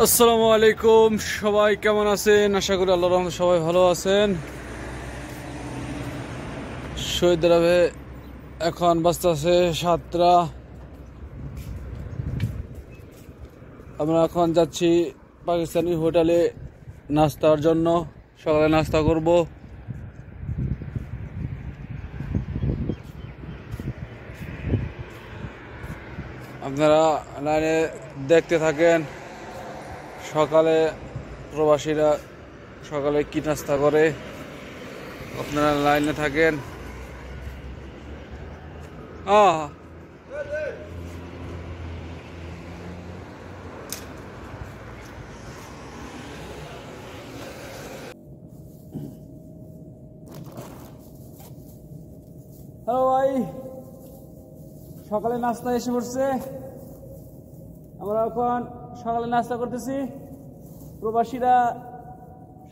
আসসালামু আলাইকুম, সবাই কেমন আছেন? আশা করি আল্লাহর রহমতে সবাই ভালো আছেন। সৌদি আরবে এখন বাজতেছে 7টা। আমরা এখন যাচ্ছি পাকিস্তানি হোটেলে নাস্তার জন্য। সকালে নাস্তা করব। আপনারা লাইনে দেখতে থাকেন। সকালে প্রবাসীরা সকালে কি নাস্তা করে, আপনারা লাইনে থাকেন। হ্যালো ভাই, সকালে নাস্তা এসে পড়ছে। আমরা এখন সকালে নাস্তা করতেছি। প্রবাসীরা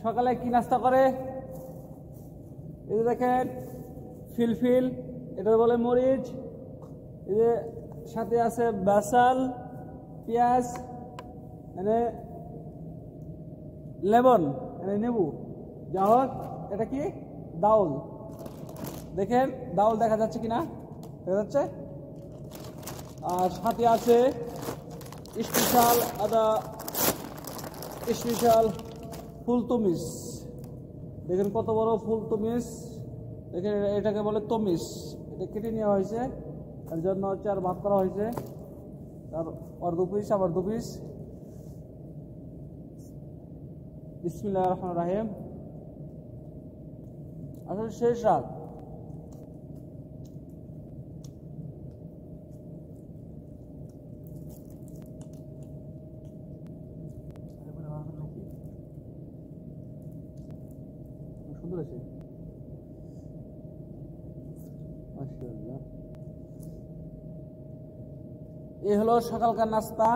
সকালে কি নাস্তা করে এই যে দেখেন, ফিলফিল, এটা বলে মরিচ। এই যে সাথে আছে বেসাল, পেঁয়াজ, মানে লেবন, মানে নেবু। যা হোক, এটা কি ডাউল। দেখেন ডাউল দেখা যাচ্ছে কিনা, দেখা যাচ্ছে। আর সাথে আছে স্পেশাল আদা, স্পেশাল ফুলতমিজ। দেখেন কত বড় ফুলতমিজ। দেখেন এটাকে বলে তমিজ। এটা কেটে নেওয়া হয়েছে, এর জন্য হচ্ছে আর ভাত করা হয়েছে। আর 2 পিস, আবার 2 পিস। বিসমিল্লাহির রহমানির রহিম। আসলে শেষ রাত। সুন্দর আছে, মাশাআল্লাহ। এই হলো সকালকার নাস্তা।